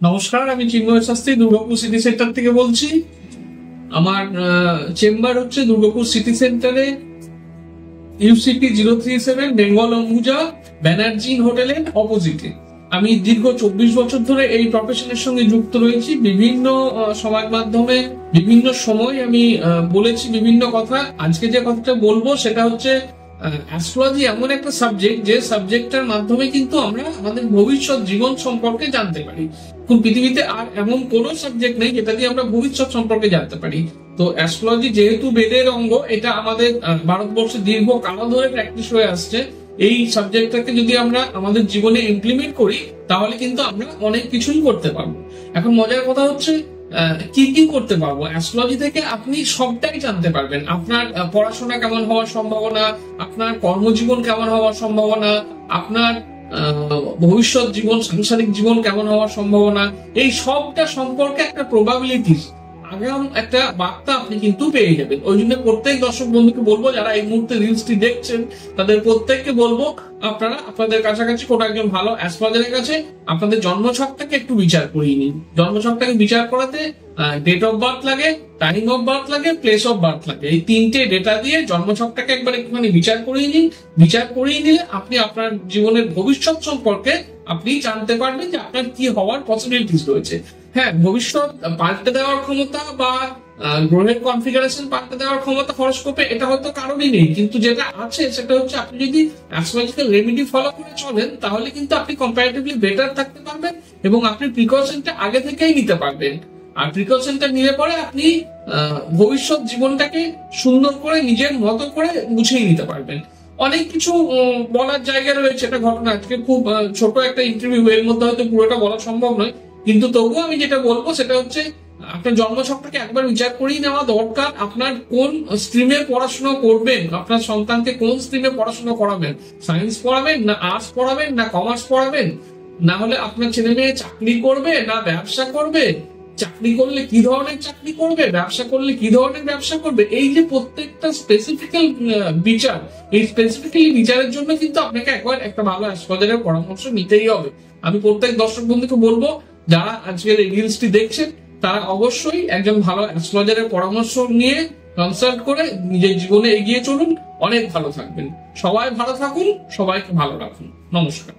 নমস্কার, আমি চিন্ময় Shastri Durgapur city centre থেকে বলছি। আমার চেম্বার হচ্ছে দুর্গাপুর সিটি সেন্টারে, UCP 037 বেঙ্গল অম্বুজা ব্যানার্জি হোটেলের অপোজিটে। আমি দীর্ঘ 24 বছর ধরে এই প্রফেশনের সঙ্গে যুক্ত রয়েছি। বিভিন্ন সমাজ মাধ্যমে বিভিন্ন সময় আমি বলেছি বিভিন্ন কথা। আজকে যে কথাটা বলবো সেটা হচ্ছে অ্যাস্ট্রোলজি এমন একটা সাবজেক্ট, যে সাবজেক্টটার মাধ্যমে কিন্তু আমরা আমাদের ভবিষ্যৎ জীবন সম্পর্কে জানতে পারি। কোন পৃথিবীতে আর এমন কোন সাবজেক্ট নেই যেটা দিয়ে আমরা ভবিষ্যৎ সম্পর্কে জানতে পারি। তো অ্যাস্ট্রোলজি যেহেতু বেদের অঙ্গ, এটা আমাদের ভারতবর্ষে দীর্ঘ কাল ধরে প্র্যাকটিস হয়ে আসছে। এই সাবজেক্টটাকে যদি আমরা আমাদের জীবনে ইমপ্লিমেন্ট করি তাহলে কিন্তু আমরা অনেক কিছুই করতে পারবো। এখন মজার কথা হচ্ছে কি কি করতে পারবো অ্যাস্ট্রোলজি থেকে, আপনি সবটাই জানতে পারবেন। আপনার পড়াশোনা কেমন হওয়ার সম্ভাবনা, আপনার কর্মজীবন কেমন হওয়ার সম্ভাবনা, আপনার ভবিষ্যৎ জীবন সাংসারিক জীবন কেমন হওয়ার সম্ভাবনা, এই সবটা সম্পর্কে একটা প্রবাবিলিটিস, আগাম একটা বার্তা আপনি কিন্তু পেয়ে যাবেন। ওই জন্য প্রত্যেক দর্শক বন্ধুকে বলবো, যারা এই মুহূর্তে রিলসটি দেখছেন তাদের প্রত্যেককে বলবো, আপনারা আপনাদের কাছাকাছি কোনো একজন ভালো অ্যাস্ট্রোলজারের কাছে আপনাদের জন্মছকটাকে একটু বিচার করিয়ে নিন। জন্মছকটাকে বিচার করাতে ডেট অফ বার্থ লাগে, টাইম অফ বার্থ লাগে, প্লেস অফ বার্থ লাগে। এই তিনটে ডেটা দিয়ে জন্মছকটাকে একবার একটুখানি বিচার করিয়ে নিন। বিচার করিয়ে নিলে আপনি আপনার জীবনের ভবিষ্যৎ সম্পর্কে আপনি জানতে পারবেন যে আপনার কি হওয়ার পসিবিলিটিস রয়েছে। হ্যাঁ, ভবিষ্যৎ পাল্টে দেওয়ার ক্ষমতা বা গ্রহের কনফিগারেশন পাল্টে দেওয়ার ক্ষমতা হরোস্কোপে এটা হয়তো কারোরই নেই, কিন্তু যেটা আছে সেটা হচ্ছে আপনি যদি অ্যাস্ট্রোলজিক্যাল রেমেডি ফলো করে চলেন তাহলে কিন্তু আপনি কম্পারেটিভলি বেটার থাকতে পারবেন এবং আপনি প্রিকশনটা আগে থেকেই নিতে পারবেন। আর প্রিকশনটা নিলে পরে আপনি ভবিষ্যৎ জীবনটাকে সুন্দর করে নিজের মতো করে গুছিয়ে নিতে পারবেন। অনেক কিছু বলার জায়গা রয়েছে। এটা ঘটনা, আজকে খুব ছোট একটা ইন্টারভিউ, এর মধ্যে হয়তো পুরোটা বলা সম্ভব নয়, কিন্তু তবুও আমি যেটা বলবো সেটা হচ্ছে আপনার জন্মছকটাকে একবার বিচার করেই নেওয়া দরকার। আপনার কোন স্ট্রিমে পড়াশোনা করবেন, আপনার সন্তানকে কোন স্ট্রিমে পড়াশোনা করাবেন, সায়েন্স পড়াবেন না আর্টস পড়াবেন না কমার্স পড়াবেন, না হলে আপনার ছেলে মেয়ে চাকরি করবে না ব্যবসা করবে, চাকরি করলে কি ধরনের চাকরি করবে, ব্যবসা করলে কি ধরনের ব্যবসা করবে। এই যে প্রত্যেকটা স্পেসিফিক্যাল বিচার, এই স্পেসিফিক্যালি বিচারের জন্য কিন্তু আপনাকে একবার একটা ভালো অ্যাস্ট্রোলজারের পরামর্শ নিতেই হবে। আমি প্রত্যেক দর্শক বন্ধুকে বলবো, যারা আজকের এই রিলসটি দেখছেন তারা অবশ্যই একজন ভালো অ্যাস্ট্রোলজারের পরামর্শ নিয়ে কনসাল্ট করে নিজের জীবনে এগিয়ে চলুন, অনেক ভালো থাকবেন। সবাই ভালো থাকুন, সবাইকে ভালো রাখুন। নমস্কার।